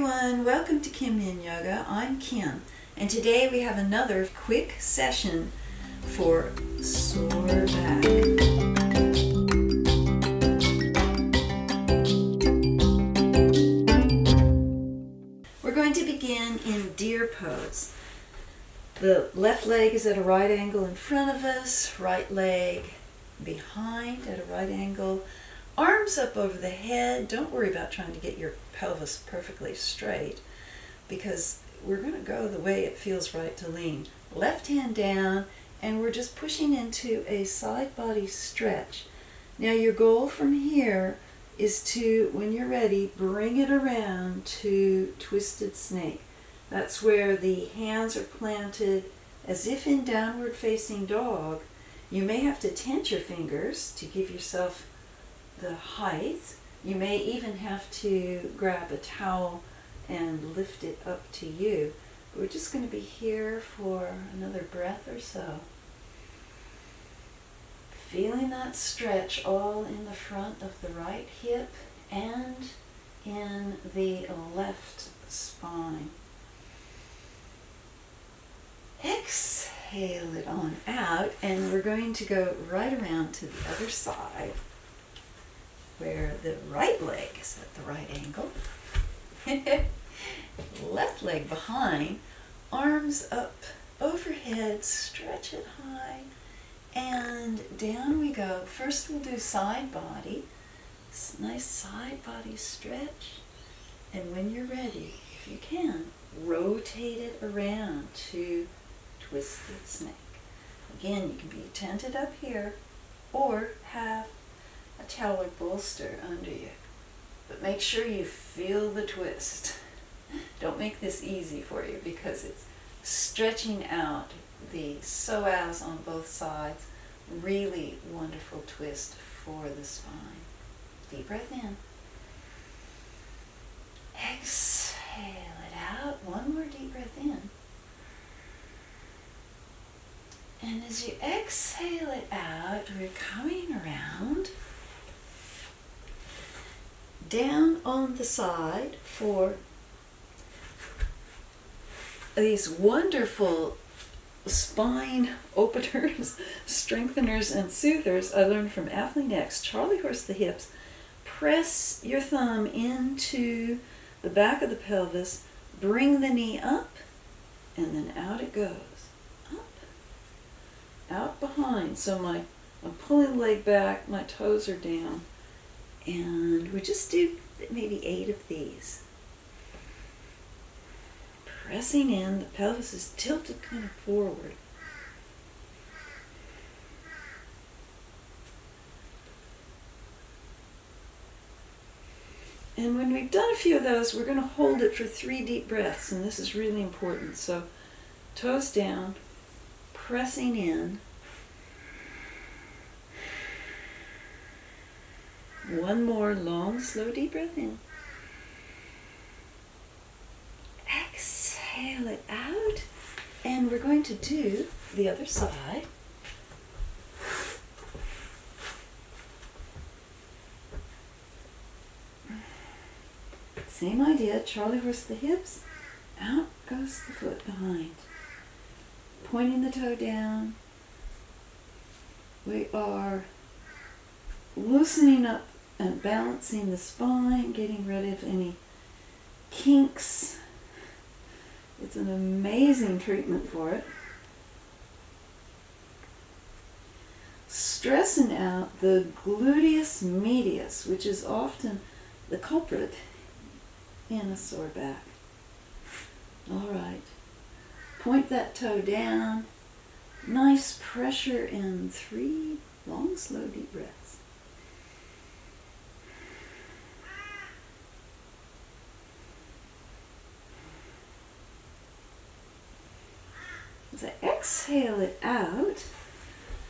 everyone, welcome to Kim Yin Yoga. I'm Kim, and today we have another quick session for sore back. We're going to begin in deer pose. The left leg is at a right angle in front of us, right leg behind at a right angle. Arms up over the head. Don't worry about trying to get your pelvis perfectly straight because we're going to go the way it feels right to lean. Left hand down, and we're just pushing into a side body stretch. Now your goal from here is to, when you're ready, bring it around to twisted snake. That's where the hands are planted as if in downward facing dog. You may have to tense your fingers to give yourself the height. You may even have to grab a towel and lift it up to you. We're just going to be here for another breath or so. Feeling that stretch all in the front of the right hip and in the left spine. Exhale it on out, and we're going to go right around to the other side, where the right leg is at the right angle. Left leg behind, arms up overhead, stretch it high, and down we go. First we'll do side body, nice side body stretch, and when you're ready, if you can, rotate it around to twisted snake. Again, you can be tented up here or have a towel or bolster under you, but make sure you feel the twist. Don't make this easy for you because it's stretching out the psoas on both sides. Really wonderful twist for the spine. Deep breath in. Exhale it out. One more deep breath in. And as you exhale it out, we're coming around down on the side for these wonderful spine openers, strengtheners, and soothers I learned from Athlete X. Charlie horse the hips. Press your thumb into the back of the pelvis, bring the knee up, and then out it goes. Up, out behind. So I'm pulling the leg back, my toes are down, and we just do maybe 8 of these. Pressing in, the pelvis is tilted kind of forward. And when we've done a few of those, we're going to hold it for 3 deep breaths, and this is really important. So toes down, pressing in. One more long, slow, deep breath in. Exhale it out, and we're going to do the other side. Same idea, Charlie horse the hips, out goes the foot behind. Pointing the toe down. We are loosening up and balancing the spine, getting rid of any kinks. It's an amazing treatment for it. Stressing out the gluteus medius, which is often the culprit in a sore back. All right. Point that toe down. Nice pressure in 3 long, slow, deep breaths. As I exhale it out,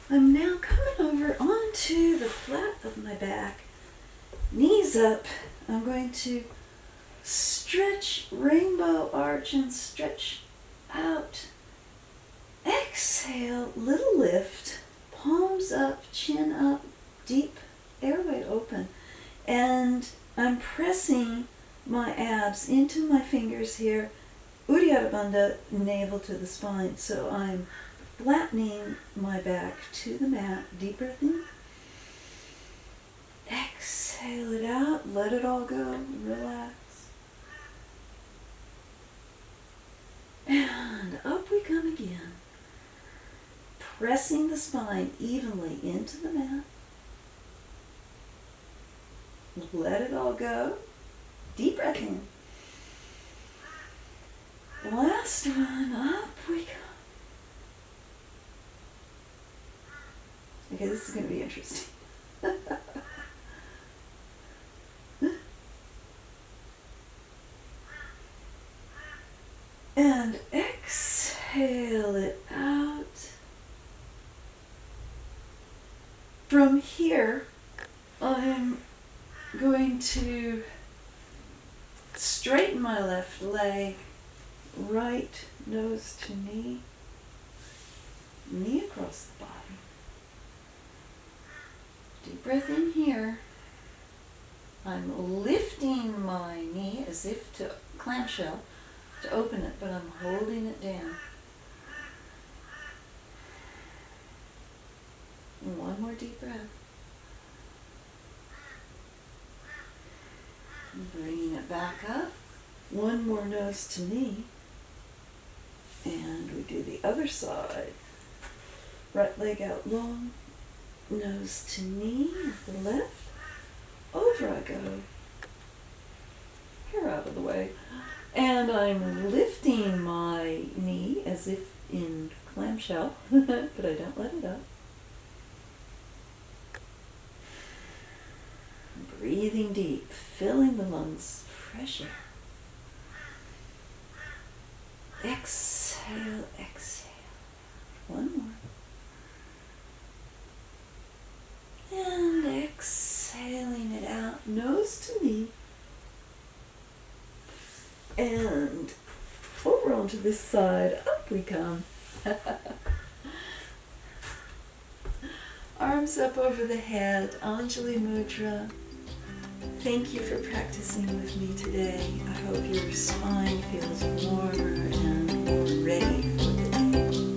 I'm now coming over onto the flat of my back, knees up. I'm going to stretch, rainbow arch, and stretch out. Exhale, little lift, palms up, chin up, deep airway open. And I'm pressing my abs into my fingers here, Uddiyana Bandha, navel to the spine. So I'm flattening my back to the mat. Deep breath in. Exhale it out. Let it all go. Relax. And up we come again. Pressing the spine evenly into the mat. Let it all go. Deep breath in. Last one. Up we go. Okay, this is going to be interesting. And exhale it out. From here, I'm going to straighten my left leg, right nose to knee, knee across the body. Deep breath in here. I'm lifting my knee as if to clamshell, to open it, but I'm holding it down. And one more deep breath. Bringing it back up. One more nose to knee. And we do the other side. Right leg out long. Nose to knee with the left. Over I go. Hair out of the way. And I'm lifting my knee as if in clamshell, but I don't let it up. Breathing deep, filling the lungs, fresh air. Exhale, exhale. One more. And exhaling it out, nose to knee. And over onto this side, up we come. Arms up over the head, Anjali Mudra. Thank you for practicing with me today. I hope your spine feels warmer and more ready for the day.